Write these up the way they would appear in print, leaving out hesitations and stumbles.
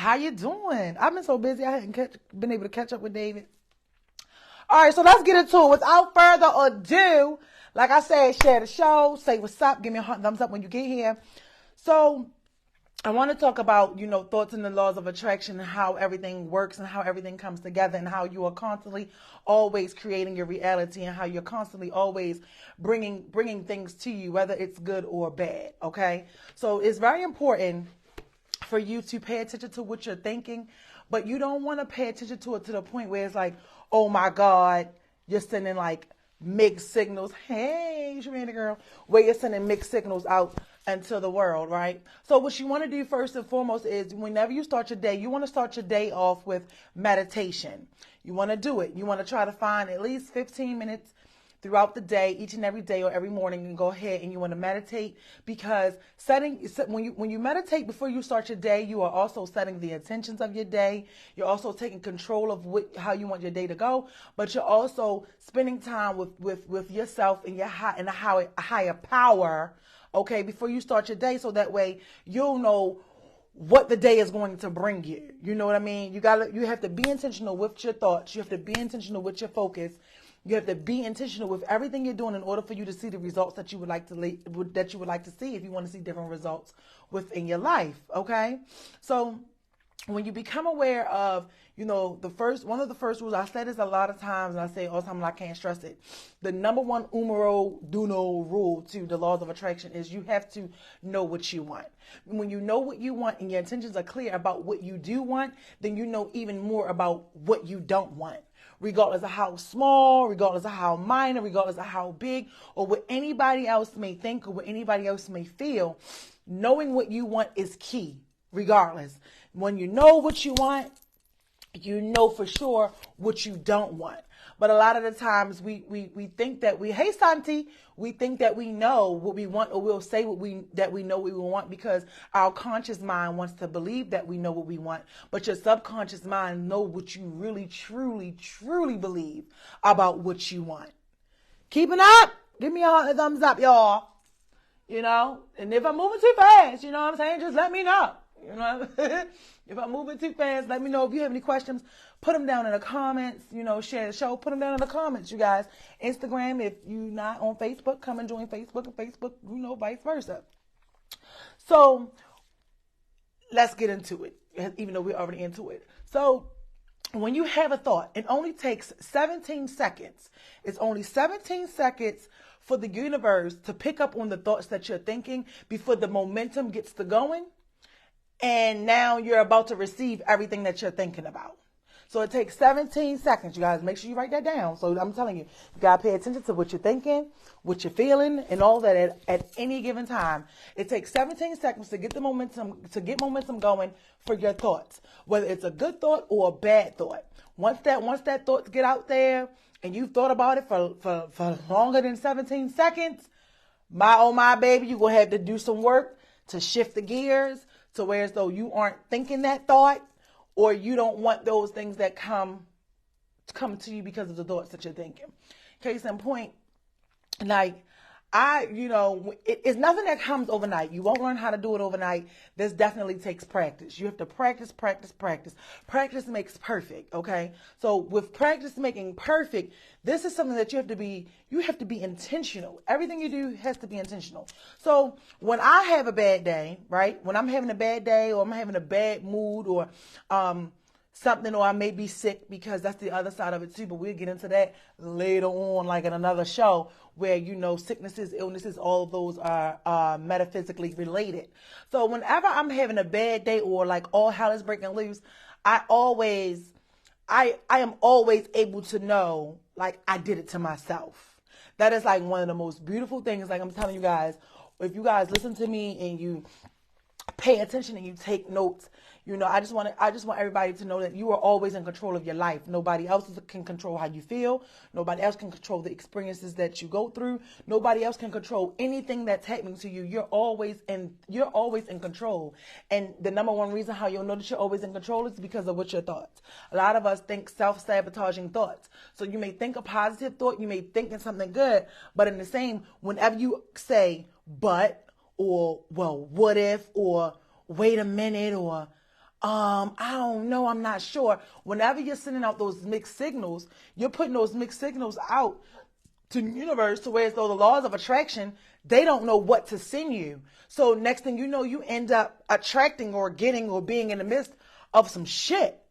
How you doing? I've been so busy I hadn't been able to catch up with David. All right, so let's get into it. Without further ado, like I said, share the show, say what's up, give me a thumbs up when you get here. So I want to talk about, thoughts and the laws of attraction and how everything works and how everything comes together and how you are constantly always creating your reality and how you're constantly always bringing things to you, whether it's good or bad. Okay. So it's very important for you to pay attention to what you're thinking, but you don't want to pay attention to it to the point where it's like, oh my God, you're sending like mixed signals. Hey, Shamanda girl, where you're sending mixed signals out into the world, right? So what you want to do first and foremost is whenever you start your day, you want to start your day off with meditation. You want to do it. You want to try to find at least 15 minutes throughout the day, each and every day or every morning, and go ahead and you want to meditate, because when you meditate before you start your day, you are also setting the intentions of your day. You're also taking control of how you want your day to go, but you're also spending time with yourself and a higher power, okay, before you start your day, so that way you'll know what the day is going to bring you. You know what I mean? You have to be intentional with your thoughts. You have to be intentional with your focus. You have to be intentional with everything you're doing in order for you to see the results that you would like to see, if you want to see different results within your life. Okay, so when you become aware of, one of the first rules, I said this a lot of times, and I say all the time, and I can't stress it. The number one numero uno rule to the laws of attraction is you have to know what you want. When you know what you want and your intentions are clear about what you do want, then you know even more about what you don't want. Regardless of how small, regardless of how minor, regardless of how big, or what anybody else may think or what anybody else may feel, knowing what you want is key, regardless. When you know what you want, you know for sure what you don't want. But a lot of the times we think that hey Santi, we think that we know what we want, or we'll say that we know what we want because our conscious mind wants to believe that we know what we want, but your subconscious mind know what you really, truly, truly believe about what you want. Keeping up? Give me a thumbs up, y'all. And if I'm moving too fast, you know what I'm saying? Just let me know. If I'm moving too fast, let me know. If you have any questions, put them down in the comments. Share the show, put them down in the comments, you guys. Instagram, if you're not on Facebook, come and join Facebook, and Facebook, vice versa. So let's get into it, even though we're already into it. So when you have a thought, it only takes 17 seconds. It's only 17 seconds for the universe to pick up on the thoughts that you're thinking before the momentum gets to going. And now you're about to receive everything that you're thinking about. So it takes 17 seconds, you guys. Make sure you write that down. So I'm telling you, you got to pay attention to what you're thinking, what you're feeling, and all that at any given time. It takes 17 seconds to get momentum going for your thoughts, whether it's a good thought or a bad thought. Once that thoughts get out there and you've thought about it for longer than 17 seconds, my baby, you're going to have to do some work to shift the gears, to where as though you aren't thinking that thought, or you don't want those things that come to you because of the thoughts that you're thinking. Case in point, like it's nothing that comes overnight. You won't learn how to do it overnight. This definitely takes practice. You have to practice. Practice makes perfect. Okay. So with practice making perfect, this is something that you have to be intentional. Everything you do has to be intentional. So when I have a bad day, right? When I'm having a bad day, or I'm having a bad mood, or something, or I may be sick, because that's the other side of it too, but we'll get into that later on, like in another show, where sicknesses, illnesses, all of those are metaphysically related. So whenever I'm having a bad day, or like all hell is breaking loose, I am always able to know, like, I did it to myself. That is like one of the most beautiful things. Like I'm telling you guys, if you guys listen to me and you pay attention and you take notes, I just want everybody to know that you are always in control of your life. Nobody else can control how you feel. Nobody else can control the experiences that you go through. Nobody else can control anything that's happening to you. You're always in control. And the number one reason how you'll know that you're always in control is because of what your thoughts. A lot of us think self-sabotaging thoughts. So you may think a positive thought, you may think in something good, but in the same, whenever you say, but, or, well, what if, or wait a minute, or I don't know, I'm not sure. Whenever you're sending out those mixed signals, you're putting those mixed signals out to the universe to where as though the laws of attraction, they don't know what to send you. So next thing you know, you end up attracting or getting or being in the midst of some shit.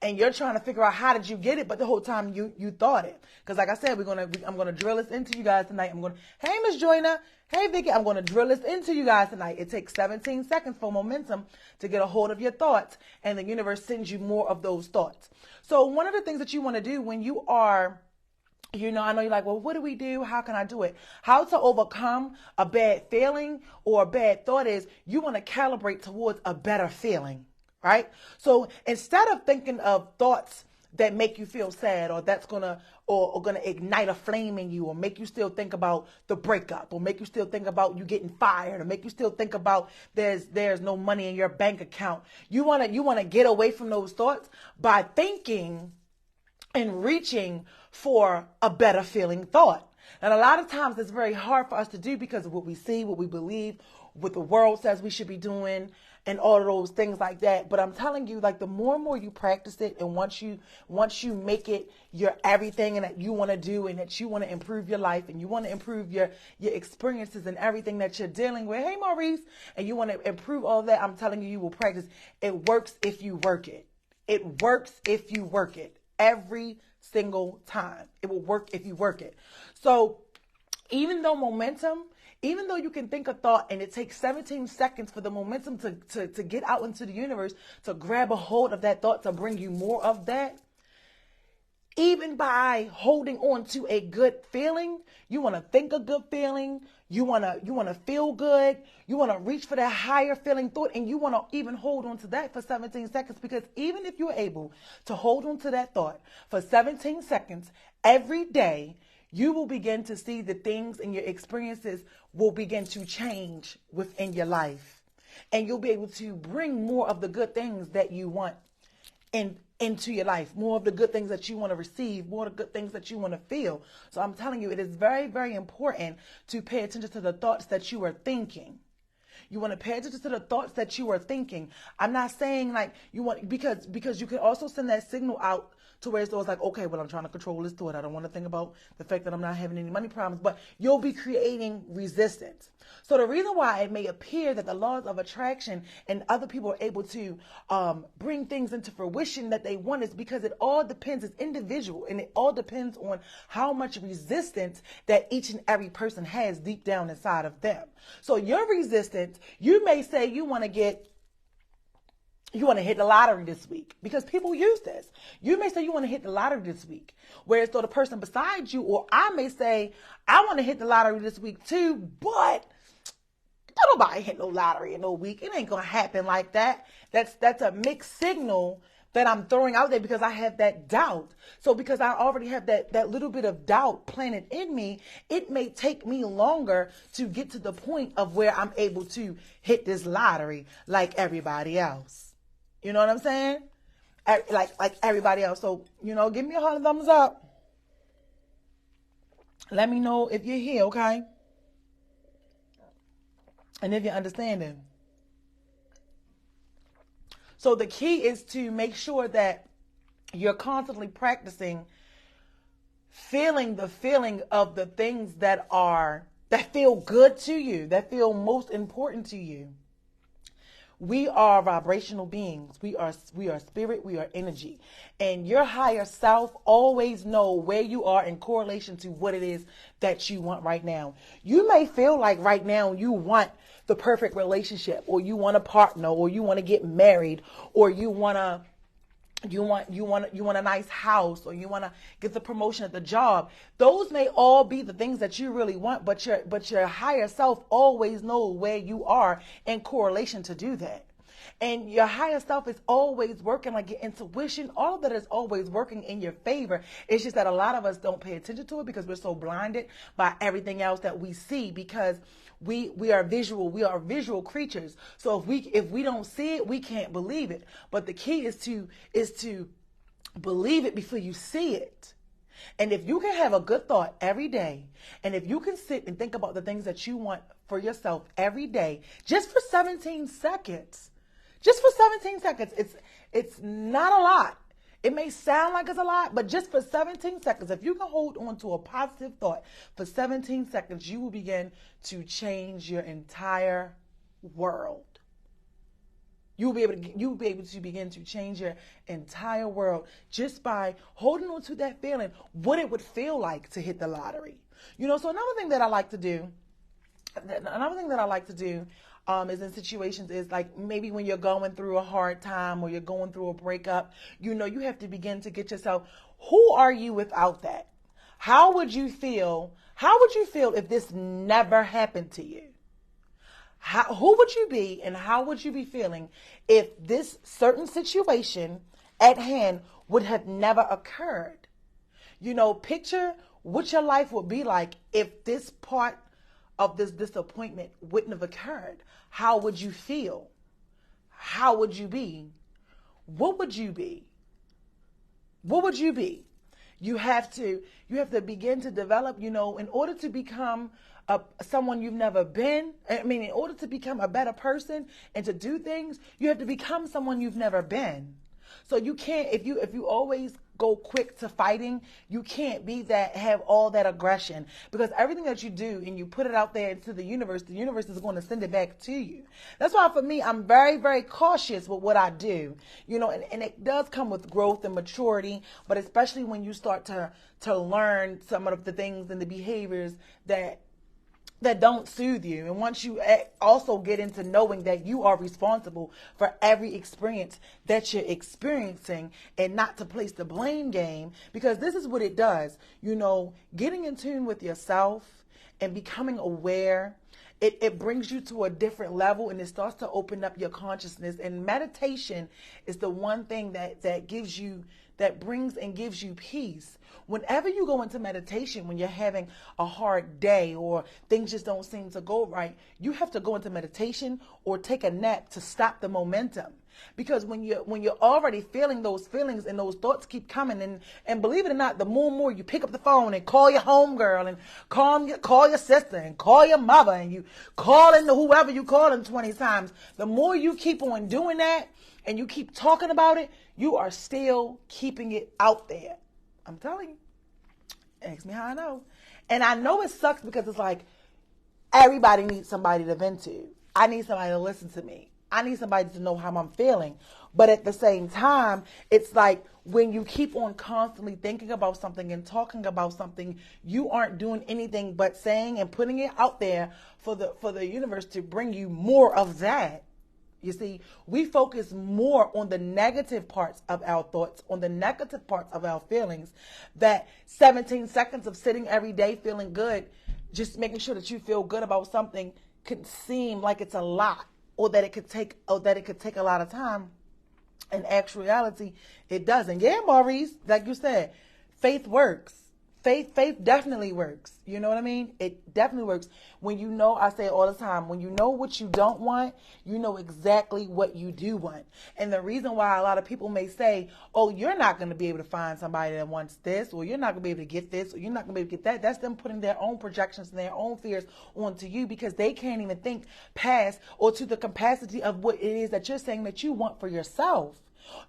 And you're trying to figure out how did you get it, but the whole time you thought it. Because like I said, I'm gonna drill this into you guys tonight. Hey Miss Joyner, hey Vicky, I'm gonna drill this into you guys tonight. It takes 17 seconds for momentum to get a hold of your thoughts, and the universe sends you more of those thoughts. So one of the things that you want to do when you are, I know you're like, well, what do we do? How can I do it? How to overcome a bad feeling or a bad thought is you want to calibrate towards a better feeling. Right? So instead of thinking of thoughts that make you feel sad or that's gonna ignite a flame in you or make you still think about the breakup or make you still think about you getting fired or make you still think about there's no money in your bank account, you wanna get away from those thoughts by thinking and reaching for a better feeling thought. And a lot of times it's very hard for us to do because of what we see, what we believe, what the world says we should be doing, and all of those things like that. But I'm telling you, like, the more and more you practice it, and once you make it your everything and that you want to do and that you want to improve your life and you want to improve your experiences and everything that you're dealing with, hey Maurice, and you want to improve all that, I'm telling you, you will practice. It works if you work it. It works if you work it. Every single time. It will work if you work it. So even though you can think a thought and it takes 17 seconds for the momentum to get out into the universe, to grab a hold of that thought, to bring you more of that, even by holding on to a good feeling, you want to think a good feeling, you want to feel good, you want to reach for that higher feeling thought, and you want to even hold on to that for 17 seconds, because even if you're able to hold on to that thought for 17 seconds every day, you will begin to see the things and your experiences will begin to change within your life. And you'll be able to bring more of the good things that you want into your life, more of the good things that you want to receive, more of the good things that you want to feel. So I'm telling you, it is very, very important to pay attention to the thoughts that you are thinking. You want to pay attention to the thoughts that you are thinking. I'm not saying like you want, because you can also send that signal out to where it's like, okay, well, I'm trying to control this thought. I don't want to think about the fact that I'm not having any money problems, but you'll be creating resistance. So the reason why it may appear that the laws of attraction and other people are able to bring things into fruition that they want is because it all depends. It's individual, and it all depends on how much resistance that each and every person has deep down inside of them. So your resistance, you may say you want to hit the lottery this week, because people use this. You may say you want to hit the lottery this week, whereas though the person beside you, or I may say, I want to hit the lottery this week too, but don't nobody hit no lottery in no week. It ain't going to happen like that. That's a mixed signal that I'm throwing out there because I have that doubt. So because I already have that little bit of doubt planted in me, it may take me longer to get to the point of where I'm able to hit this lottery like everybody else. You know what I'm saying? Like everybody else. So, give me a heart and thumbs up. Let me know if you're here, okay? And if you're understanding. So the key is to make sure that you're constantly practicing feeling the feeling of the things that feel good to you, that feel most important to you. We are vibrational beings. We are spirit. We are energy. And your higher self always know where you are in correlation to what it is that you want right now. You may feel like right now you want the perfect relationship, or you want a partner, or you want to get married, or you want a nice house, or you want to get the promotion at the job. Those may all be the things that you really want, but your higher self always knows where you are in correlation to do that. And your higher self is always working, like your intuition, all of that is always working in your favor. It's just that a lot of us don't pay attention to it because we're so blinded by everything else that we see, because we are visual creatures. So if we don't see it, we can't believe it. But the key is to believe it before you see it. And if you can have a good thought every day, and if you can sit and think about the things that you want for yourself every day, just for 17 seconds, Just for 17 seconds. It's not a lot. It may sound like it's a lot, but just for 17 seconds, if you can hold on to a positive thought for 17 seconds, you will begin to change your entire world. You'll be able to begin to change your entire world just by holding on to that feeling, what it would feel like to hit the lottery. So another thing that I like to do is in situations is like maybe when you're going through a hard time or you're going through a breakup, you have to begin to get yourself, who are you without that? How would you feel if this never happened to you? Who would you be and how would you be feeling if this certain situation at hand would have never occurred? Picture what your life would be like if this part of this disappointment wouldn't have occurred. How would you feel? How would you be? What would you be? What would you be? You have to begin to develop, in order to become someone you've never been. In order to become a better person and to do things, you have to become someone you've never been. So you can't, if you always go quick to fighting, you can't have all that aggression, because everything that you do and you put it out there into the universe is going to send it back to you. That's why for me, I'm very, very cautious with what I do, and it does come with growth and maturity, but especially when you start to learn some of the things and the behaviors that don't soothe you. And once you also get into knowing that you are responsible for every experience that you're experiencing, and not to place the blame game, because this is what it does, getting in tune with yourself and becoming aware, it brings you to a different level, and it starts to open up your consciousness. And meditation is the one thing that brings and gives you peace. Whenever you go into meditation, when you're having a hard day or things just don't seem to go right, you have to go into meditation or take a nap to stop the momentum. Because when you're already feeling those feelings and those thoughts keep coming, and believe it or not, the more you pick up the phone and call your homegirl and call your sister and call your mother and you call into whoever you call in 20 times, the more you keep on doing that and you keep talking about it, you are still keeping it out there. I'm telling you. Ask me how I know. And I know it sucks, because it's like everybody needs somebody to vent to. I need somebody to listen to me. I need somebody to know how I'm feeling. But at the same time, it's like when you keep on constantly thinking about something and talking about something, you aren't doing anything but saying and putting it out there for the universe to bring you more of that. You see, we focus more on the negative parts of our thoughts, on the negative parts of our feelings, that 17 seconds of sitting every day feeling good, just making sure that you feel good about something, could seem like it's a lot, or that it could take a lot of time. In actuality, it doesn't. Yeah, Maurice, like you said, faith works. Faith definitely works. You know what I mean? It definitely works. When I say it all the time, when you know what you don't want, you know exactly what you do want. And the reason why a lot of people may say, oh, you're not going to be able to find somebody that wants this, or you're not going to be able to get this, or you're not going to be able to get that, that's them putting their own projections and their own fears onto you, because they can't even think past or to the capacity of what it is that you're saying that you want for yourself.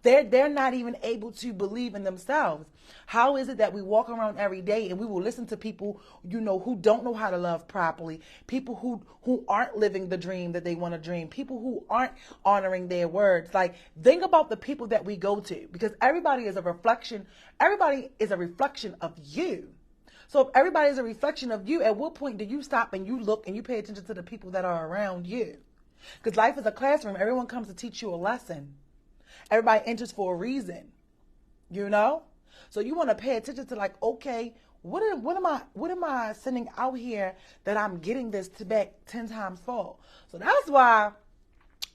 They're not even able to believe in themselves. How is it that we walk around every day and we will listen to people, who don't know how to love properly, people who aren't living the dream that they want to dream, people who aren't honoring their words? Like, think about the people that we go to, because everybody is a reflection of you. So if everybody is a reflection of you, at what point do you stop and you look and you pay attention to the people that are around you? Because life is a classroom. Everyone comes to teach you a lesson. Everybody enters for a reason, So you want to pay attention to, like, okay, what am I sending out here that I'm getting this to back 10 times for? So that's why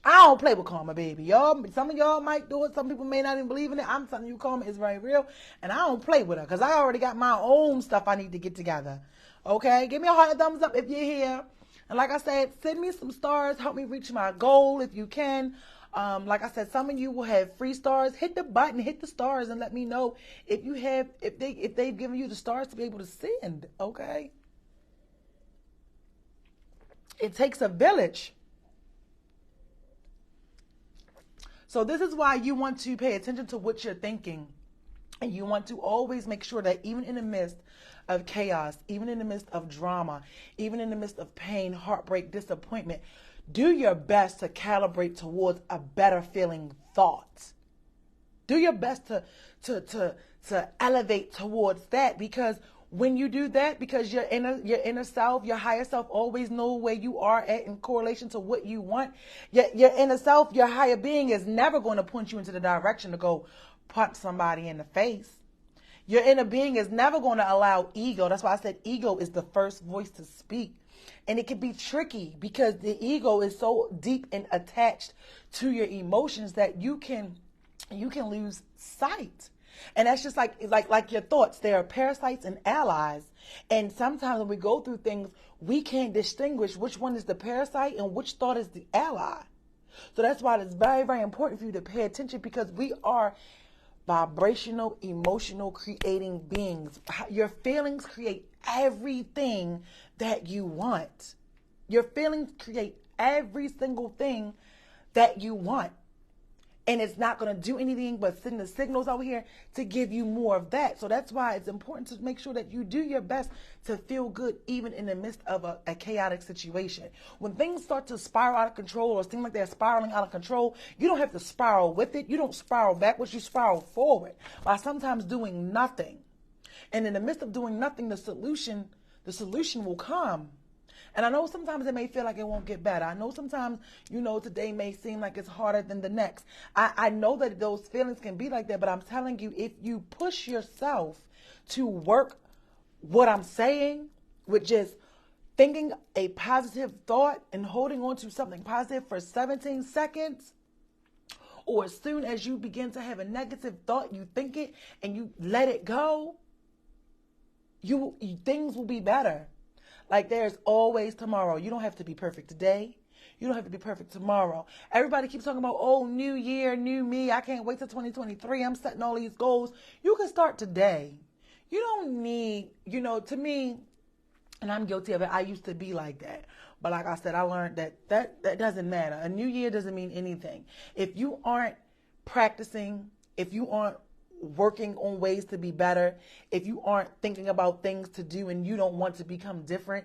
I don't play with karma, baby. Some of y'all might do it. Some people may not even believe in it. I'm telling you, karma is very real, and I don't play with her, because I already got my own stuff I need to get together. Okay, give me a heart and thumbs up if you're here. And like I said, send me some stars. Help me reach my goal if you can. Like I said, some of you will have free stars. Hit the button, hit the stars, and let me know if they've given you the stars to be able to send. Okay. It takes a village. So this is why you want to pay attention to what you're thinking. And you want to always make sure that even in the midst of chaos, even in the midst of drama, even in the midst of pain, heartbreak, disappointment, do your best to calibrate towards a better feeling thought. Do your best to elevate towards that, because when you do that, because your inner self, your higher self always know where you are at in correlation to what you want. Your inner self, your higher being is never going to point you into the direction to go punch somebody in the face. Your inner being is never going to allow ego. That's why I said ego is the first voice to speak. And it can be tricky because the ego is so deep and attached to your emotions that you can lose sight. And that's just like your thoughts. There are parasites and allies. And sometimes when we go through things, we can't distinguish which one is the parasite and which thought is the ally. So that's why it's very, very important for you to pay attention, because we are vibrational, emotional, creating beings. Your feelings create everything that you want. Your feelings create every single thing that you want. And it's not going to do anything but send the signals out here to give you more of that. So that's why it's important to make sure that you do your best to feel good even in the midst of a chaotic situation. When things start to spiral out of control or seem like they're spiraling out of control, you don't have to spiral with it. You don't spiral backwards. You spiral forward by sometimes doing nothing. And in the midst of doing nothing, the solution will come. And I know sometimes it may feel like it won't get better. I know sometimes, today may seem like it's harder than the next. I know that those feelings can be like that, but I'm telling you, if you push yourself to work what I'm saying, which is thinking a positive thought and holding on to something positive for 17 seconds, or as soon as you begin to have a negative thought, you think it and you let it go, things will be better. Like there's always tomorrow. You don't have to be perfect today. You don't have to be perfect tomorrow. Everybody keeps talking about, oh, new year, new me. I can't wait till 2023. I'm setting all these goals. You can start today. You don't need, to me, and I'm guilty of it. I used to be like that. But like I said, I learned that doesn't matter. A new year doesn't mean anything. If you aren't practicing, if you aren't working on ways to be better, if you aren't thinking about things to do and you don't want to become different,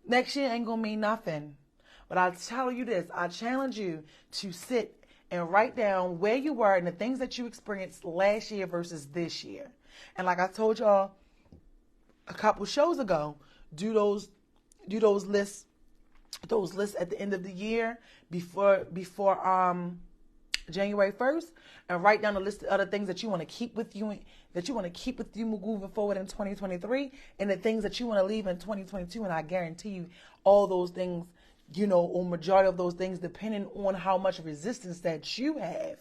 next year ain't gonna mean nothing. But I'll tell you this, I challenge you to sit and write down where you were and the things that you experienced last year versus this year. And like I told y'all a couple shows ago, do those lists at the end of the year before January 1st, and write down a list of other things that you want to keep with you, moving forward in 2023, and the things that you want to leave in 2022. And I guarantee you all those things, or majority of those things, depending on how much resistance that you have,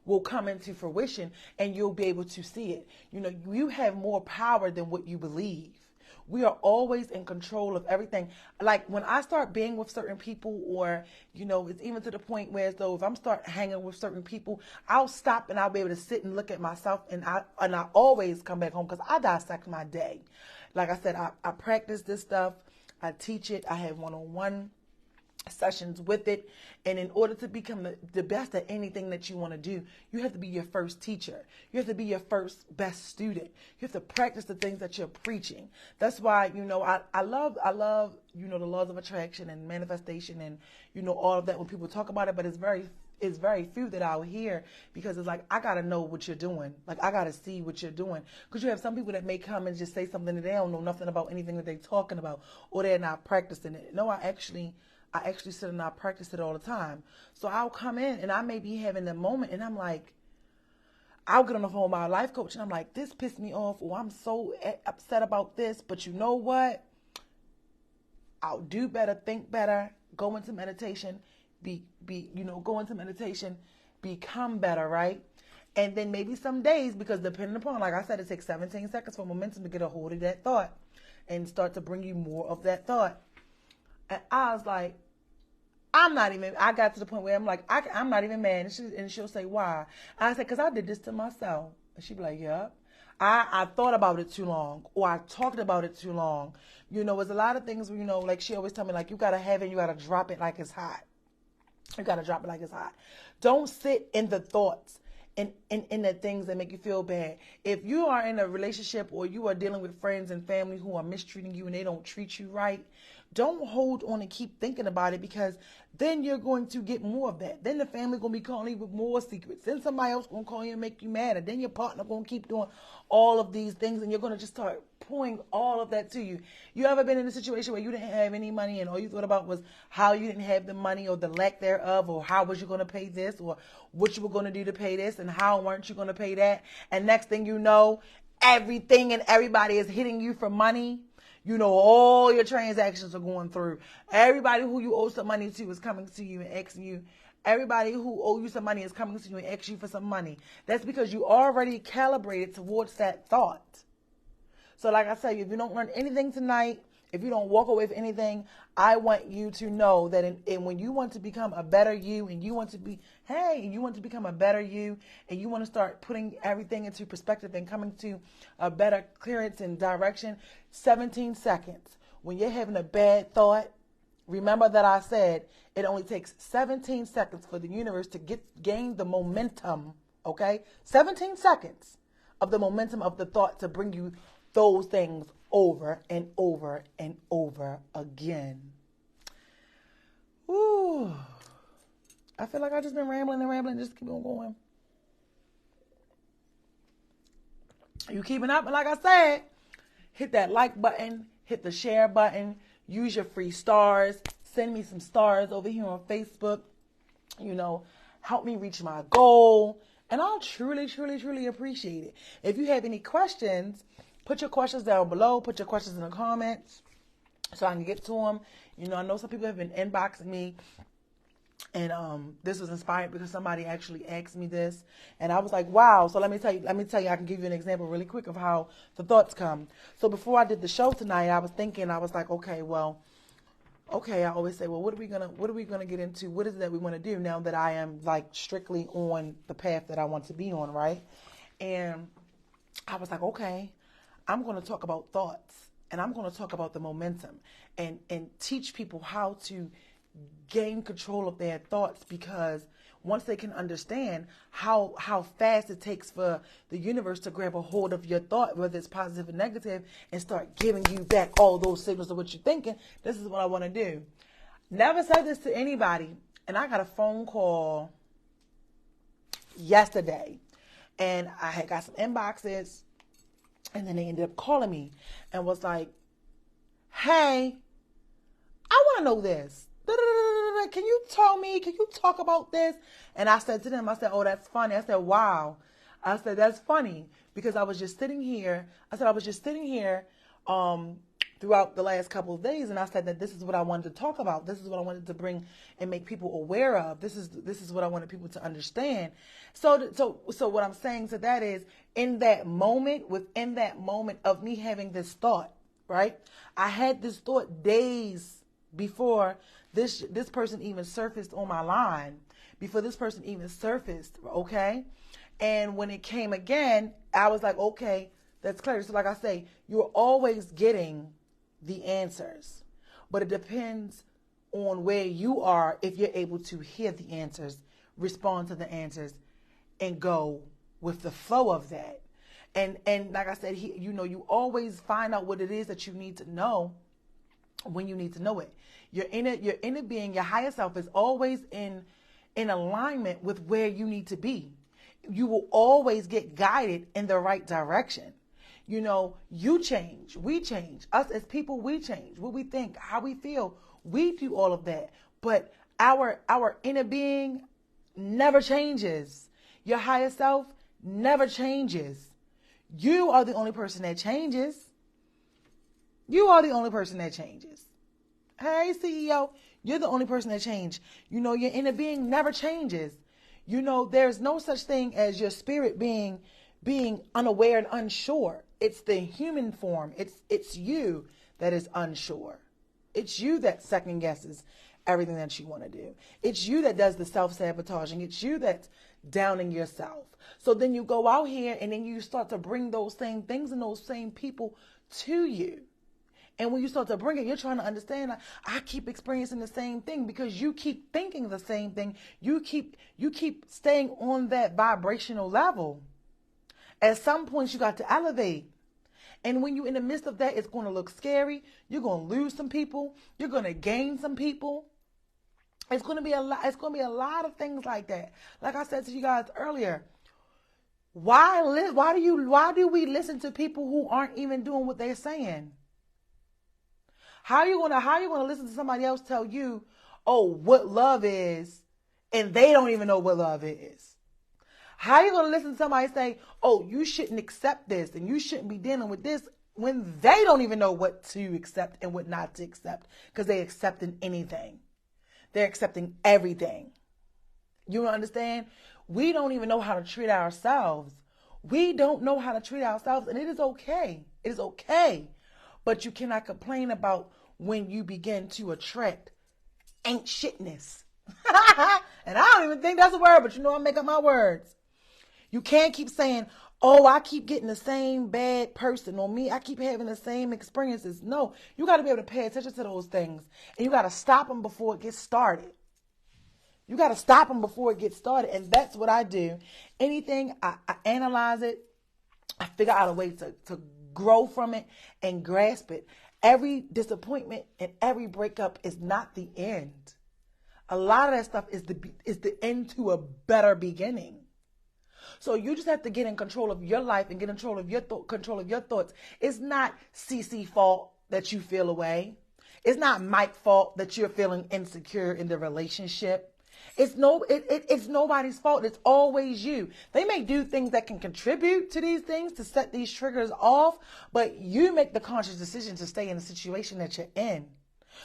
will come into fruition, and you'll be able to see it. You have more power than what you believe. We are always in control of everything. Like when I start being with certain people, or, it's even to the point where, if I'm start hanging with certain people, I'll stop and I'll be able to sit and look at myself, and I always come back home because I dissect my day. Like I said, I practice this stuff. I teach it. I have one-on-one sessions with it. And in order to become the best at anything that you want to do, you have to be your first teacher. You have to be your first best student. You have to practice the things that you're preaching. That's why, I love, the laws of attraction and manifestation and, all of that when people talk about it, but it's very few that I'll hear, because it's like, I got to know what you're doing. Like, I got to see what you're doing. Because you have some people that may come and just say something that they don't know nothing about anything that they're talking about, or they're not practicing it. No, I actually sit and I practice it all the time. So I'll come in and I may be having a moment and I'm like, I'll get on the phone with my life coach and I'm like, this pissed me off, or I'm so upset about this, but you know what? I'll do better, think better, go into meditation, go into meditation, become better, right? And then maybe some days, because depending upon, like I said, it takes 17 seconds for momentum to get a hold of that thought and start to bring you more of that thought. And I was like, I got to the point where I'm like, I'm not even mad. And she'll say, why? And I said, because I did this to myself. And she'd be like, yeah. I thought about it too long, or I talked about it too long. There's a lot of things where, like she always tell me, like, you got to have it, you got to drop it like it's hot. You got to drop it like it's hot. Don't sit in the thoughts and in the things that make you feel bad. If you are in a relationship or you are dealing with friends and family who are mistreating you and they don't treat you right, don't hold on and keep thinking about it, because then you're going to get more of that. Then the family going to be calling you with more secrets. Then somebody else going to call you and make you mad. And then your partner going to keep doing all of these things, and you're going to just start pouring all of that to you. You ever been in a situation where you didn't have any money and all you thought about was how you didn't have the money or the lack thereof, or how was you going to pay this, or what you were going to do to pay this, and how weren't you going to pay that? And next thing you know, everything and everybody is hitting you for money. You know, all your transactions are going through. Everybody who you owe some money to is coming to you and asking you. Everybody who owe you some money is coming to you and asking you for some money. That's because you already calibrated towards that thought. So like I said, if you don't learn anything tonight, if you don't walk away with anything, I want you to know that when you want to become a better you, and you want to become a better you, and you want to start putting everything into perspective and coming to a better clearance and direction, 17 seconds. When you're having a bad thought, remember that I said it only takes 17 seconds for the universe to gain the momentum, okay? 17 seconds of the momentum of the thought to bring you those things over and over and over again. Ooh. I feel like I've just been rambling. Just keep on going. You keeping up? And like I said, hit that like button, hit the share button, use your free stars, send me some stars over here on Facebook, help me reach my goal, and I'll truly, truly, truly appreciate it. If you have any questions, put your questions down below, put your questions in the comments so I can get to them. I know some people have been inboxing me, and this was inspired because somebody actually asked me this, and I was like, wow. So let me tell you, I can give you an example really quick of how the thoughts come. So before I did the show tonight, I was like, okay, I always say, well, what are we gonna get into? What is it that we want to do now that I am like strictly on the path that I want to be on, right? And I was like, okay, I'm going to talk about thoughts, and I'm going to talk about the momentum and teach people how to gain control of their thoughts, because once they can understand how fast it takes for the universe to grab a hold of your thought, whether it's positive or negative, and start giving you back all those signals of what you're thinking, this is what I want to do. Never said this to anybody, and I got a phone call yesterday, and I had got some inboxes, and then they ended up calling me and was like, hey, I want to know this. Can you talk about this? And I said to them, oh, that's funny. I said, wow. I said, that's funny, because I was just sitting here throughout the last couple of days, and I said that this is what I wanted to talk about. This is what I wanted to bring and make people aware of. This is what I wanted people to understand. So what I'm saying to that is, within that moment of me having this thought, right? I had this thought days before this person even surfaced on my line, before this person even surfaced, okay? And when it came again, I was like, okay, that's clear. So like I say, you're always getting the answers, but it depends on where you are, if you're able to hear the answers, respond to the answers, and go with the flow of that. And like I said, you always find out what it is that you need to know when you need to know it. Your inner being, your higher self, is always in alignment with where you need to be. You will always get guided in the right direction. You change, we change. Us as people, we change. What we think, how we feel, we do all of that. But our inner being never changes. Your higher self never changes. You are the only person that changes. You are the only person that changes. Hey, CEO, you're the only person that changes. Your inner being never changes. There's no such thing as your spirit being unaware and unsure. It's the human form. It's you that is unsure. It's you that second guesses everything that you want to do. It's you that does the self-sabotaging. It's you that's downing yourself. So then you go out here and then you start to bring those same things and those same people to you. And when you start to bring it, you're trying to understand, like, I keep experiencing the same thing because you keep thinking the same thing. You keep staying on that vibrational level. At some points, you got to elevate. And when you're in the midst of that, it's going to look scary. You're going to lose some people. You're going to gain some people. It's going to be a lot. It's going to be a lot of things like that. Like I said to you guys earlier, why do we listen to people who aren't even doing what they're saying? How are you gonna listen to somebody else tell you, oh, what love is, and they don't even know what love is? How are you going to listen to somebody say, oh, you shouldn't accept this and you shouldn't be dealing with this, when they don't even know what to accept and what not to accept, because they're accepting anything. They're accepting everything. You don't understand? We don't even know how to treat ourselves. We don't know how to treat ourselves, and it is okay. It is okay. But you cannot complain about when you begin to attract ain't shitness. And I don't even think that's a word, but you know I make up my words. You can't keep saying, oh, I keep getting the same bad person on me. I keep having the same experiences. No, you got to be able to pay attention to those things. And you got to stop them before it gets started. You got to stop them before it gets started. And that's what I do. Anything, I analyze it. I figure out a way to grow from it and grasp it. Every disappointment and every breakup is not the end. A lot of that stuff is the end to a better beginning. So you just have to get in control of your life and get in control of your thoughts. It's not CeCe's fault that you feel away. It's not Mike's fault that you're feeling insecure in the relationship. It's nobody's fault. It's always you. They may do things that can contribute to these things to set these triggers off, but you make the conscious decision to stay in the situation that you're in.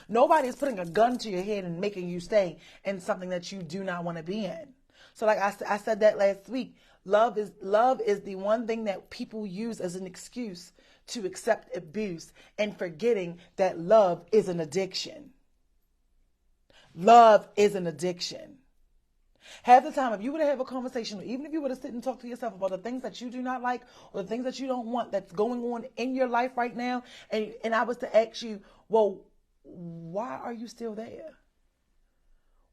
Nobody is putting a gun to your head and making you stay in something that you do not want to be in. So like I said that last week, love is the one thing that people use as an excuse to accept abuse and forgetting that love is an addiction. Love is an addiction. Half the time, if you were to have a conversation, or even if you were to sit and talk to yourself about the things that you do not like or the things that you don't want that's going on in your life right now, and I was to ask you, well, why are you still there?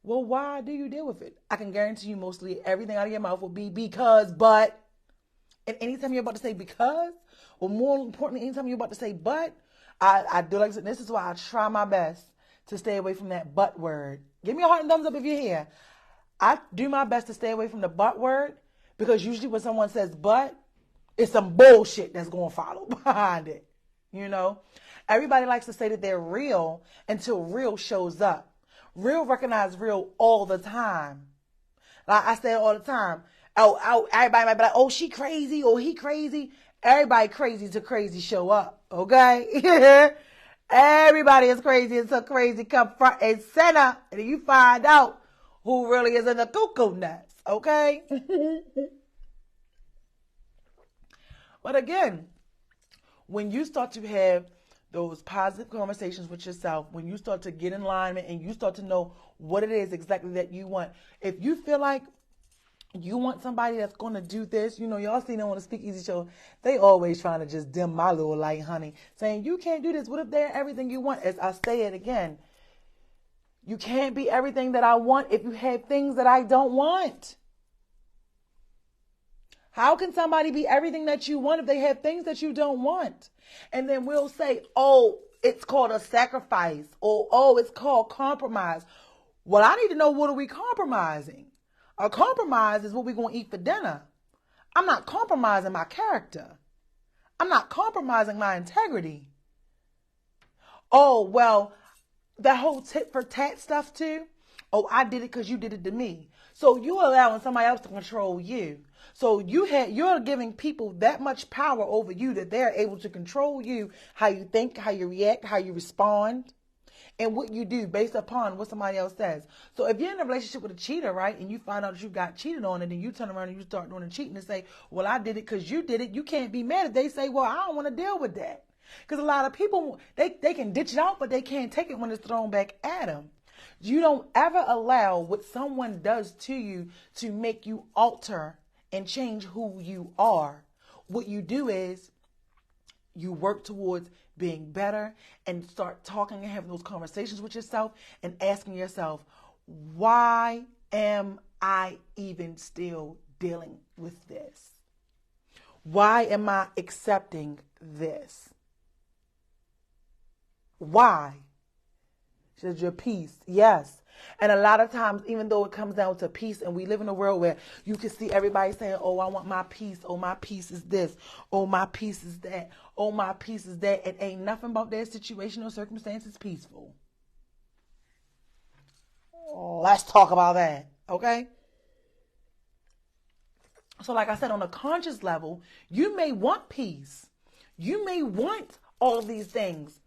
Well, why do you deal with it? I can guarantee you mostly everything out of your mouth will be because, but. And anytime you're about to say because, or more importantly, anytime you're about to say but, I do like this is why I try my best to stay away from that but word. Give me a heart and thumbs up if you're here. I do my best to stay away from the but word, because usually when someone says but, it's some bullshit that's going to follow behind it. You know, everybody likes to say that they're real until real shows up. Real recognize real all the time. Like I say it all the time. Oh, everybody might be like, oh, she crazy or he crazy. Everybody crazy till crazy show up. Okay? Everybody is crazy until crazy come front and center. And you find out who really is in the cuckoo nuts. Okay? But again, when you start to have those positive conversations with yourself, when you start to get in alignment and you start to know what it is exactly that you want. If you feel like you want somebody that's going to do this, you know, y'all seen them on the Speakeasy show. They always trying to just dim my little light, honey, saying you can't do this. What if they're everything you want? As I say it again, you can't be everything that I want if you have things that I don't want. How can somebody be everything that you want if they have things that you don't want? And then we'll say, oh, it's called a sacrifice, or oh, it's called compromise. Well, I need to know, what are we compromising? A compromise is what we're going to eat for dinner. I'm not compromising my character. I'm not compromising my integrity. Oh, well, that whole tit for tat stuff too. Oh, I did it because you did it to me. So you're allowing somebody else to control you. So you're giving people that much power over you that they're able to control you, how you think, how you react, how you respond, and what you do based upon what somebody else says. So if you're in a relationship with a cheater, right, and you find out that you got cheated on, and then you turn around and you start doing the cheating and say, well, I did it because you did it, you can't be mad if they say, well, I don't want to deal with that. Because a lot of people, they can ditch it out, but they can't take it when it's thrown back at them. You don't ever allow what someone does to you to make you alter and change who you are. What you do is you work towards being better and start talking and having those conversations with yourself and asking yourself, why am I even still dealing with this? Why am I accepting this? Why? Says your peace. Yes. And a lot of times, even though it comes down to peace, and we live in a world where you can see everybody saying, oh, I want my peace. Oh, my peace is this. Oh, my peace is that. Oh, my peace is that. It ain't nothing about their situation or circumstances peaceful. Let's talk about that. Okay? So like I said, on a conscious level, you may want peace. You may want all of these things.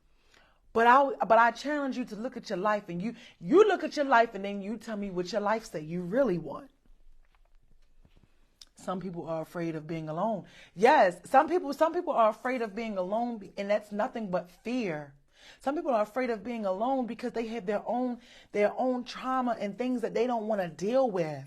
But I challenge you to look at your life, and you look at your life and then you tell me what your life say you really want. Some people are afraid of being alone. Yes, some people are afraid of being alone, and that's nothing but fear. Some people are afraid of being alone because they have their own trauma and things that they don't want to deal with.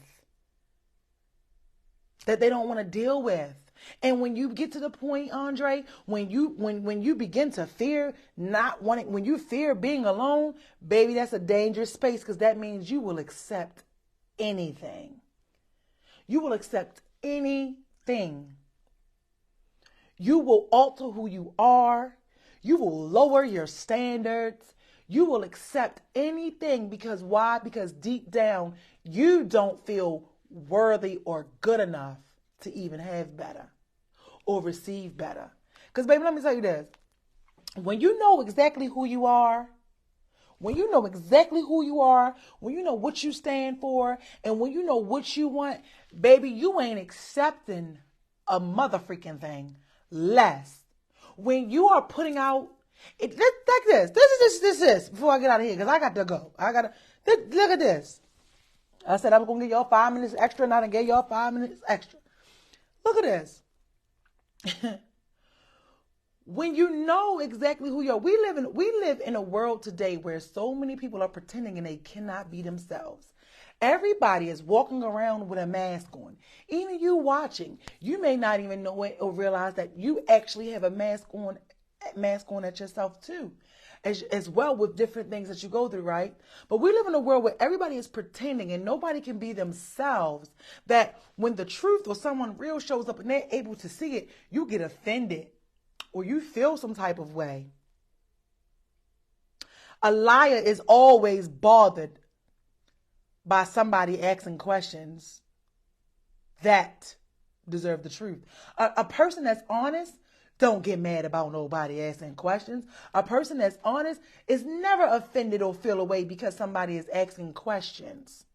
And when you get to the point, Andre, when you begin to fear when you fear being alone, baby, that's a dangerous space, because that means you will accept anything. You will accept anything. You will alter who you are. You will lower your standards. You will accept anything, because why? Because deep down, you don't feel worthy or good enough to even have better or receive better. Because, baby, let me tell you this. When you know exactly who you are, when you know what you stand for, and when you know what you want, baby, you ain't accepting a mother freaking thing less. When you are putting out, like this. This is, before I get out of here, because I got to go. Look at this. I said I'm going to give y'all 5 minutes extra, and I done gave y'all 5 minutes extra. Look at this. When you know exactly who you are, we live in a world today where so many people are pretending and they cannot be themselves. Everybody is walking around with a mask on. Even you watching, you may not even know it or realize that you actually have a mask on at yourself too. As well, with different things that you go through, right? But we live in a world where everybody is pretending and nobody can be themselves, that when the truth or someone real shows up and they're able to see it, you get offended or you feel some type of way. A liar is always bothered by somebody asking questions that deserve the truth. A person that's honest don't get mad about nobody asking questions. A person that's honest is never offended or feel away because somebody is asking questions.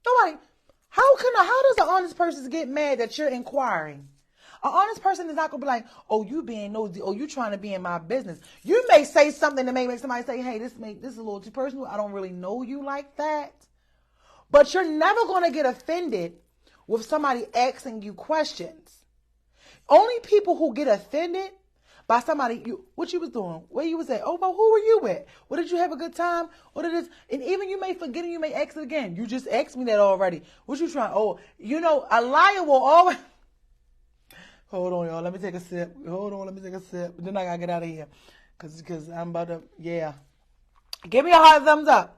Nobody. How does an honest person get mad that you're inquiring? An honest person is not going to be like, oh, you being nosy, oh, you trying to be in my business. You may say something that may make somebody say, hey, this is a little too personal. I don't really know you like that. But you're never going to get offended with somebody asking you questions. Only people who get offended by somebody, what you was doing, where you was at, oh, but who were you at? What, did you have a good time? What did this? And even you may forget and you may ask it again. You just asked me that already. What you trying? Oh, a liar will always. Hold on, y'all. Let me take a sip. Then I gotta get out of here, cause I'm about to. Yeah. Give me a hard thumbs up.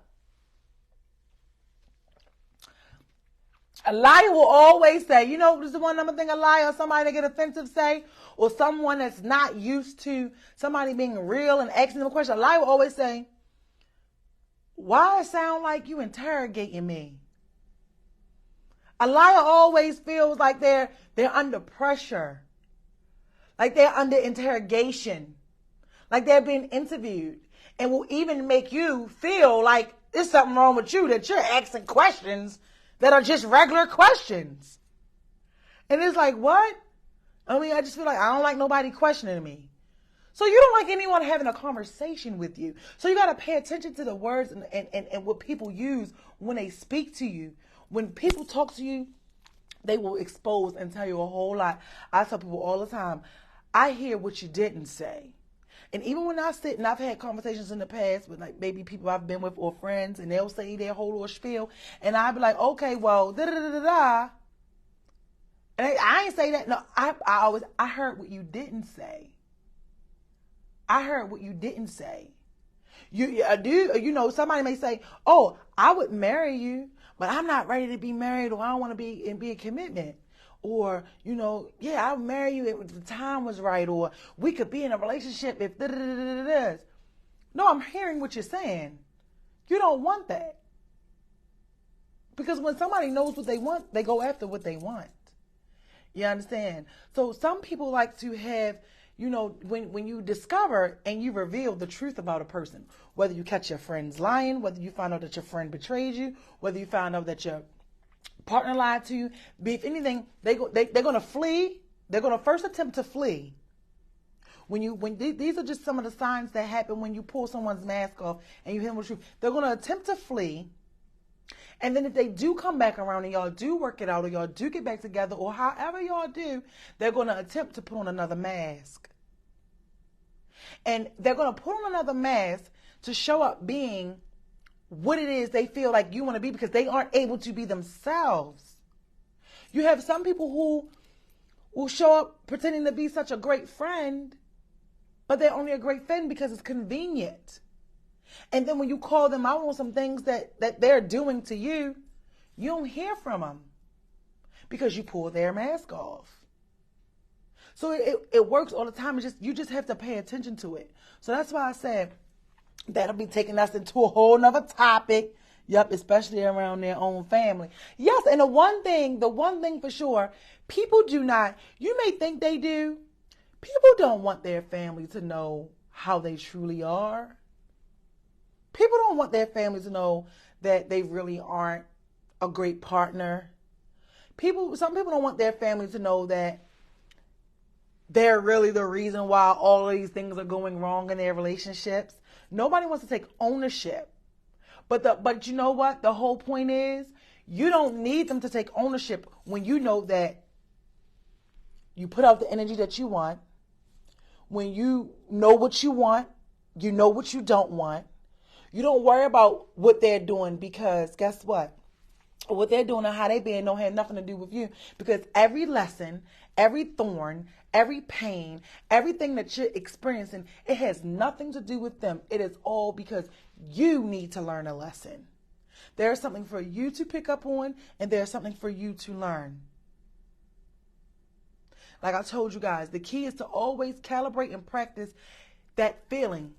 A liar will always say, this is the one number thing a liar or somebody that get offensive say, or someone that's not used to somebody being real and asking them a question. A liar will always say, why it sound like you interrogating me? A liar always feels like they're under pressure, like they're under interrogation, like they're being interviewed, and will even make you feel like there's something wrong with you, that you're asking questions that are just regular questions. And it's like, what? I mean, I just feel like I don't like nobody questioning me. So you don't like anyone having a conversation with you. So you got to pay attention to the words and what people use when they speak to you. When people talk to you, they will expose and tell you a whole lot. I tell people all the time, I hear what you didn't say. And even when I sit and I've had conversations in the past with like maybe people I've been with or friends, and they'll say their whole little spiel, and I'll be like, okay, well, da-da-da-da-da. And I ain't say that. No, I heard what you didn't say. I heard what you didn't say. Somebody may say, oh, I would marry you, but I'm not ready to be married, or I don't want to be in commitment. Or, yeah, I'll marry you if the time was right, or we could be in a relationship if da-da-da-da-da. No, I'm hearing what you're saying. You don't want that. Because when somebody knows what they want, they go after what they want. You understand? So some people like to have, when you discover and you reveal the truth about a person, whether you catch your friends lying, whether you find out that your friend betrayed you, whether you find out that your partner lied to you, if anything, they're going to flee. They're going to first attempt to flee. These are just some of the signs that happen when you pull someone's mask off and you hit them with the truth. They're going to attempt to flee. And then if they do come back around and y'all do work it out, or y'all do get back together, or however y'all do, they're going to attempt to put on another mask. And they're going to put on another mask to show up being what it is they feel like you want to be, because they aren't able to be themselves. You have some people who will show up pretending to be such a great friend, but they're only a great friend because it's convenient. And then when you call them out on some things that they're doing to you, you don't hear from them because you pull their mask off. So it works all the time. You just have to pay attention to it. So that's why I said that'll be taking us into a whole nother topic. Yep, especially around their own family. Yes, and the one thing for sure, people do not, you may think they do, people don't want their family to know how they truly are. People don't want their families to know that they really aren't a great partner. Some people don't want their family to know that they're really the reason why all of these things are going wrong in their relationships. Nobody wants to take ownership. But you know what? The whole point is, you don't need them to take ownership when you know that you put out the energy that you want, when you know what you want, you know what you don't want. You don't worry about what they're doing, because guess what? What they're doing and how they being don't have nothing to do with you, because every lesson, every thorn, every pain, everything that you're experiencing, it has nothing to do with them. It is all because you need to learn a lesson. There's something for you to pick up on, and there's something for you to learn. Like I told you guys, the key is to always calibrate and practice that feeling.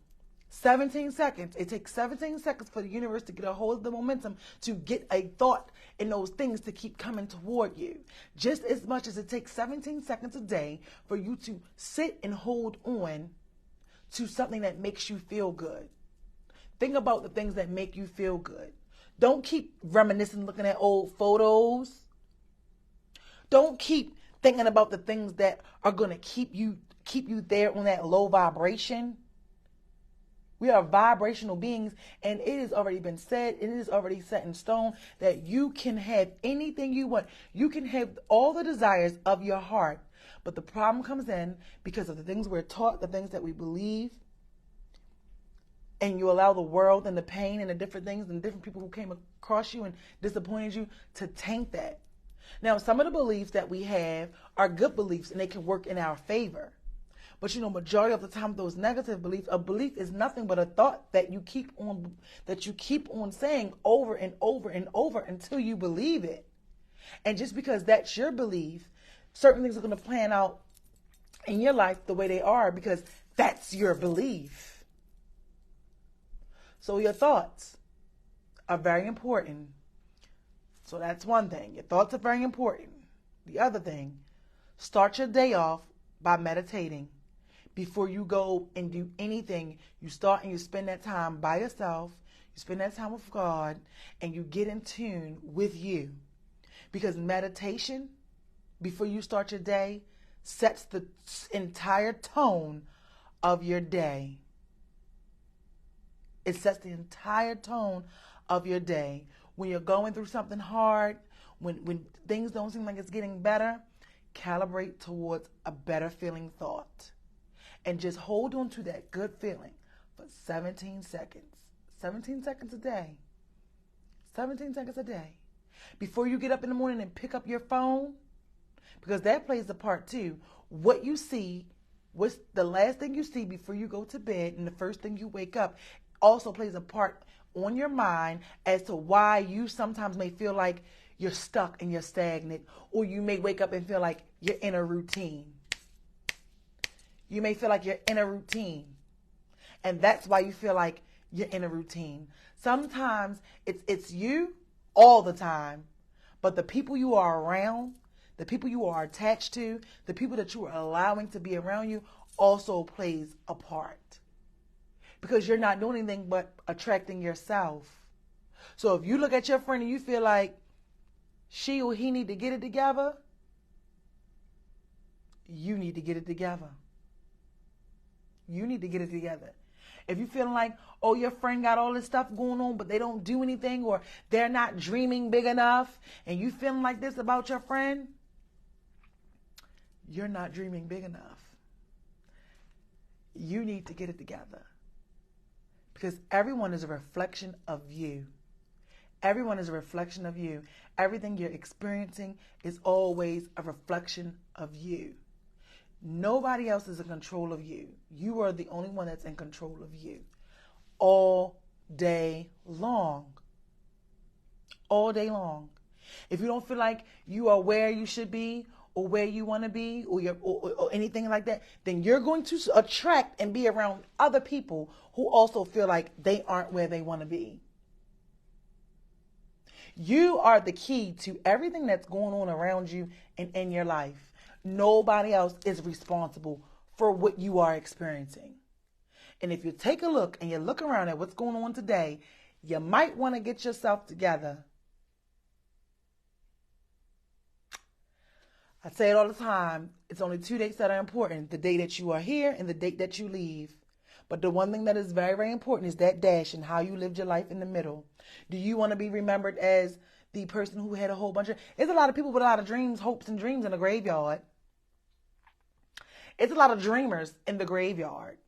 17 seconds. It takes 17 seconds for the universe to get a hold of the momentum to get a thought and those things to keep coming toward you. Just as much as it takes 17 seconds a day for you to sit and hold on to something that makes you feel good. Think about the things that make you feel good. Don't keep reminiscing, looking at old photos. Don't keep thinking about the things that are going to keep you there on that low vibration. We are vibrational beings, and it has already been said, it is already set in stone that you can have anything you want. You can have all the desires of your heart. But the problem comes in because of the things we're taught, the things that we believe, and you allow the world and the pain and the different things and different people who came across you and disappointed you to taint that. Now, some of the beliefs that we have are good beliefs, and they can work in our favor. But majority of the time, those negative beliefs, a belief is nothing but a thought that you keep on saying over and over and over until you believe it. And just because that's your belief, certain things are going to plan out in your life the way they are because that's your belief. So your thoughts are very important. So that's one thing. Your thoughts are very important. The other thing, start your day off by meditating. Before you go and do anything, you start and you spend that time by yourself. You spend that time with God, and you get in tune with you. Because meditation, before you start your day, sets the entire tone of your day. It sets the entire tone of your day. When you're going through something hard, when things don't seem like it's getting better, calibrate towards a better feeling thought. And just hold on to that good feeling for 17 seconds. 17 seconds a day. 17 seconds a day. Before you get up in the morning and pick up your phone, because that plays a part too. What you see What's the last thing you see before you go to bed and the first thing you wake up also plays a part on your mind as to why you sometimes may feel like you're stuck and you're stagnant, or you may wake up and feel like you're in a routine. You may feel like you're in a routine. And that's why you feel like you're in a routine. Sometimes it's you all the time, but the people you are around, the people you are attached to, the people that you are allowing to be around you also plays a part. Because you're not doing anything but attracting yourself. So if you look at your friend and you feel like she or he need to get it together, you need to get it together. You need to get it together. If you're feeling like, oh, your friend got all this stuff going on, but they don't do anything, or they're not dreaming big enough, and you feeling like this about your friend, you're not dreaming big enough. You need to get it together. Because everyone is a reflection of you. Everyone is a reflection of you. Everything you're experiencing is always a reflection of you. Nobody else is in control of you. You are the only one that's in control of you. All day long. All day long. If you don't feel like you are where you should be, or where you want to be, or anything like that, then you're going to attract and be around other people who also feel like they aren't where they want to be. You are the key to everything that's going on around you and in your life. Nobody else is responsible for what you are experiencing. And if you take a look and you look around at what's going on today, you might want to get yourself together. I say it all the time. It's only 2 dates that are important. The day that you are here and the date that you leave. But the one thing that is very, very important is that dash and how you lived your life in the middle. Do you want to be remembered as the person who had a whole bunch of... There's a lot of people with a lot of dreams, hopes, and dreams in the graveyard. It's a lot of dreamers in the graveyard.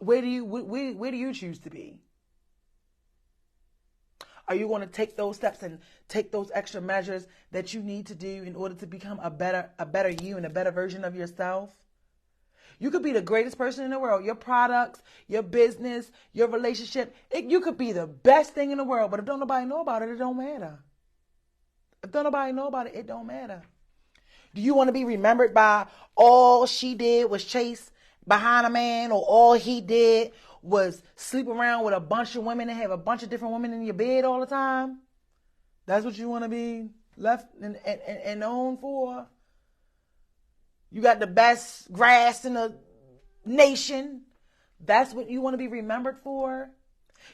Where do you choose to be? Are you going to take those steps and take those extra measures that you need to do in order to become a better you and a better version of yourself? You could be the greatest person in the world. Your products, your business, your relationship. You could be the best thing in the world, but if don't nobody know about it, it don't matter. If don't nobody know about it, it don't matter. Do you want to be remembered by all she did was chase behind a man, or all he did was sleep around with a bunch of women and have a bunch of different women in your bed all the time? That's what you want to be left and known for? You got the best grass in the nation. That's what you want to be remembered for?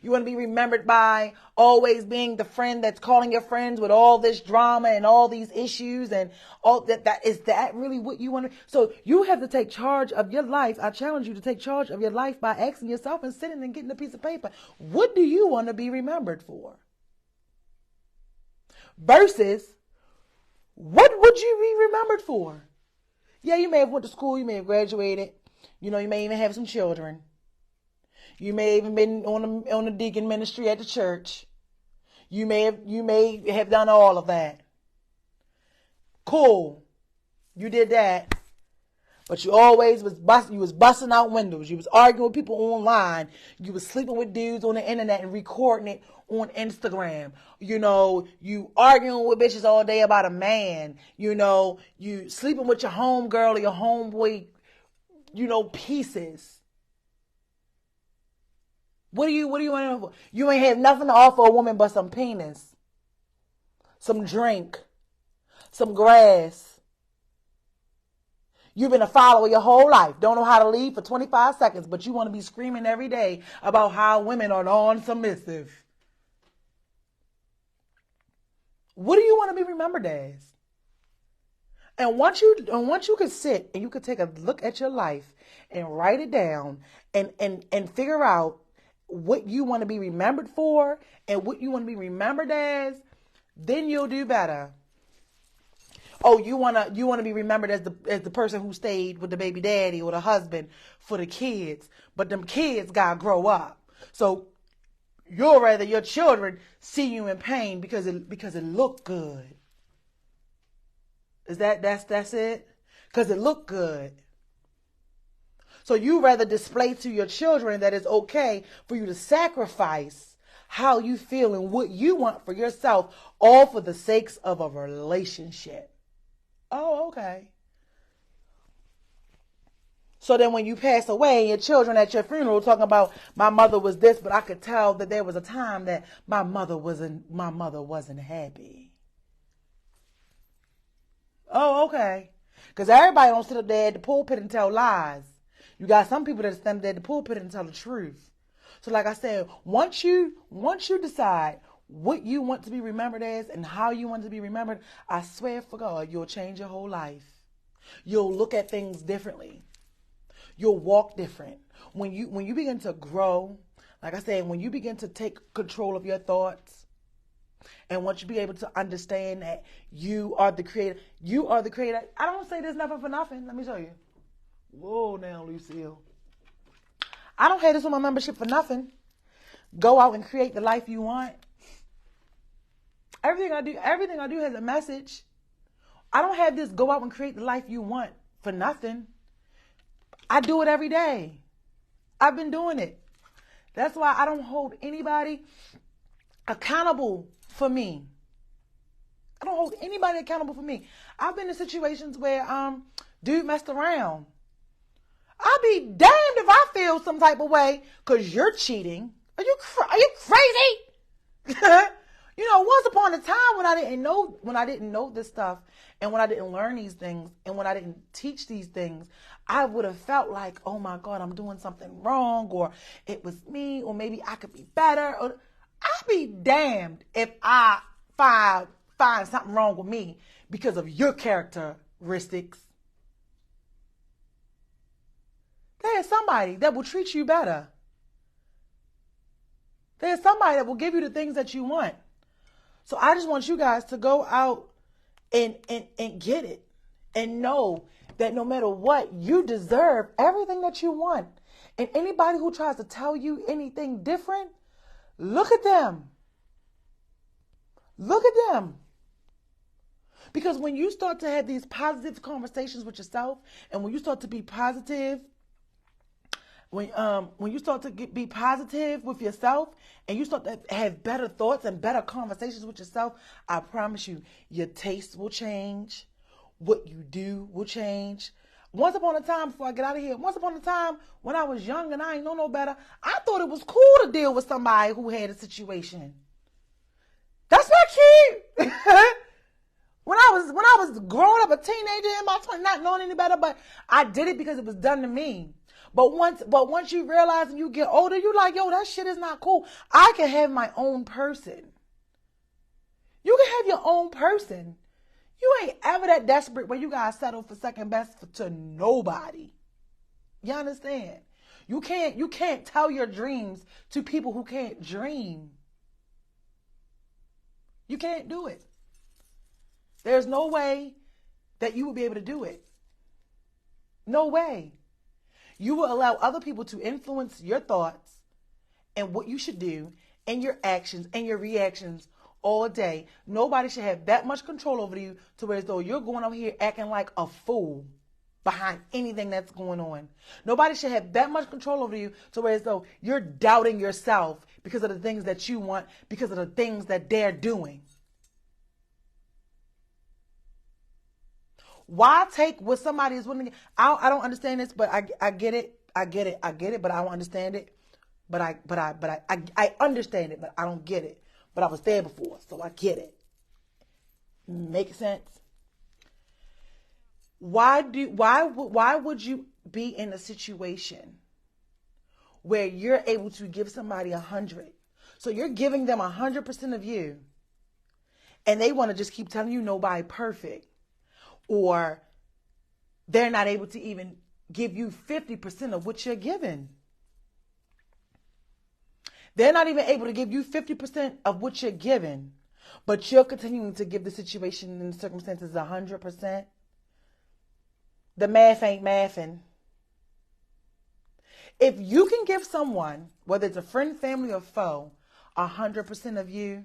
You want to be remembered by always being the friend that's calling your friends with all this drama and all these issues and all that. Is that really what you want to? So you have to take charge of your life. I challenge you to take charge of your life by asking yourself and sitting and getting a piece of paper. What do you want to be remembered for? Versus, what would you be remembered for? Yeah, you may have went to school. You may have graduated. You may even have some children. You may have even been on the deacon ministry at the church. You may have done all of that. Cool. You did that. But you always was busting out windows. You was arguing with people online. You was sleeping with dudes on the internet and recording it on Instagram. You arguing with bitches all day about a man. You sleeping with your homegirl or your homeboy, pieces. What do you want to know? You ain't have nothing to offer a woman but some penis, some drink, some grass. You've been a follower your whole life. Don't know how to leave for 25 seconds, but you want to be screaming every day about how women are non-submissive. What do you want to be remembered as? And once you could sit and you could take a look at your life and write it down and figure out what you want to be remembered for and what you want to be remembered as, then you'll do better. Oh, you want to be remembered as the person who stayed with the baby daddy or the husband for the kids, but them kids gotta grow up. So you'll rather your children see you in pain because it looked good. That's it? because it looked good. So you rather display to your children that it's okay for you to sacrifice how you feel and what you want for yourself, all for the sakes of a relationship. Oh, okay. So then when you pass away, your children at your funeral talking about my mother was this, but I could tell that there was a time that my mother wasn't happy. Oh, okay. Because everybody don't sit up there at the pulpit and tell lies. You got some people that stand there at the pulpit and tell the truth. So like I said, once you decide what you want to be remembered as and how you want to be remembered, I swear for God, you'll change your whole life. You'll look at things differently. You'll walk different. When you begin to grow, like I said, when you begin to take control of your thoughts, and once you be able to understand that you are the creator, I don't say this nothing for nothing. Let me show you. Whoa, now, Lucille. I don't have this on my membership for nothing. Go out and create the life you want. Everything I do has a message. I don't have this go out and create the life you want for nothing. I do it every day. I've been doing it. That's why I don't hold anybody accountable for me. I don't hold anybody accountable for me. I've been in situations where dude messed around. I'll be damned if I feel some type of way because you're cheating. Are you crazy? Once upon a time when I didn't know this stuff, and when I didn't learn these things, and when I didn't teach these things, I would have felt like, oh my God, I'm doing something wrong, or it was me, or maybe I could be better. Or I'll be damned if I find something wrong with me because of your characteristics. There's somebody that will treat you better. There's somebody that will give you the things that you want. So I just want you guys to go out and get it. And know that no matter what, you deserve everything that you want. And anybody who tries to tell you anything different, look at them. Look at them. Because when you start to have these positive conversations with yourself, and when you start to be positive, when you start to be positive with yourself, and you start to have better thoughts and better conversations with yourself, I promise you, your taste will change. What you do will change. Once upon a time, before I get out of here, once upon a time when I was young and I ain't know no better, I thought it was cool to deal with somebody who had a situation. That's not cute. When I was growing up, a teenager in my 20s, not knowing any better, but I did it because it was done to me. But once you realize and you get older, you're like, yo, that shit is not cool. I can have my own person. You can have your own person. You ain't ever that desperate where you gotta settle for second best to nobody. You understand? You can't tell your dreams to people who can't dream. You can't do it. There's no way that you will be able to do it. No way. You will allow other people to influence your thoughts and what you should do and your actions and your reactions all day. Nobody should have that much control over you to where as though you're going out here acting like a fool behind anything that's going on. Nobody should have that much control over you to where as though you're doubting yourself because of the things that you want, because of the things that they're doing. Why take what somebody is willing to... I don't understand this, but I get it. I get it, but I don't understand it. But I understand it, but I don't get it. But I was there before, so I get it. Make sense? Why would you be in a situation where you're able to give somebody 100? So you're giving them 100% of you, and they want to just keep telling you nobody perfect, or they're not able to even give you 50% of what you're giving. They're not even able to give you 50% of what you're giving, but you're continuing to give the situation and the circumstances 100%. The math ain't mathing. If you can give someone, whether it's a friend, family, or foe, 100% of you,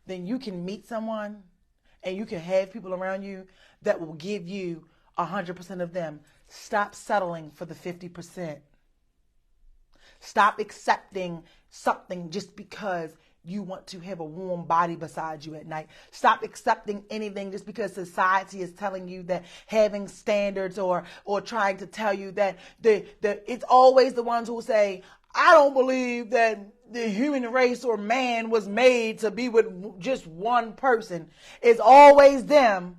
then you can meet someone and you can have people around you that will give you 100% of them, stop settling for the 50%. Stop accepting something just because you want to have a warm body beside you at night. Stop accepting anything just because society is telling you that having standards or trying to tell you that it's always the ones who say, I don't believe that the human race or man was made to be with just one person. It's always them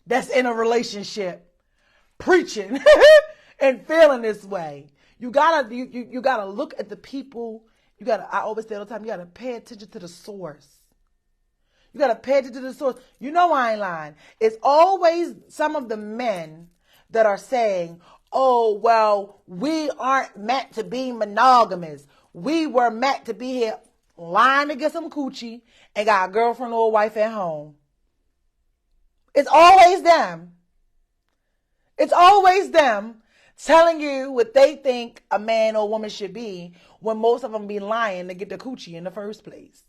that's in a relationship preaching and feeling this way. You gotta look at the people. I always say all the time, you gotta pay attention to the source. You gotta pay attention to the source. You know I ain't lying. It's always some of the men that are saying, oh, well, we aren't meant to be monogamous. We were meant to be here lying to get some coochie and got a girlfriend or a wife at home. It's always them. It's always them telling you what they think a man or woman should be when most of them be lying to get the coochie in the first place.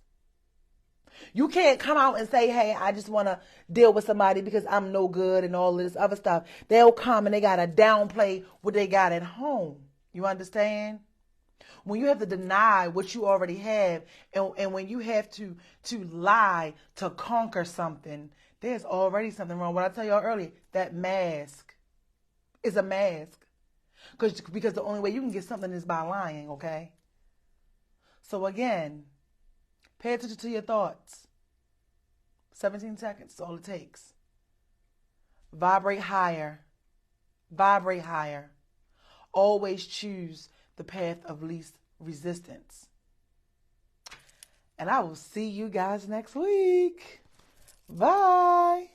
You can't come out and say, hey, I just want to deal with somebody because I'm no good and all this other stuff. They'll come and they got to downplay what they got at home. You understand? When you have to deny what you already have and when you have to lie to conquer something, there's already something wrong. What I tell y'all earlier, that mask is a mask. Because the only way you can get something is by lying, okay? So again, pay attention to your thoughts. 17 seconds is all it takes. Vibrate higher. Vibrate higher. Always choose the path of least resistance. And I will see you guys next week. Bye.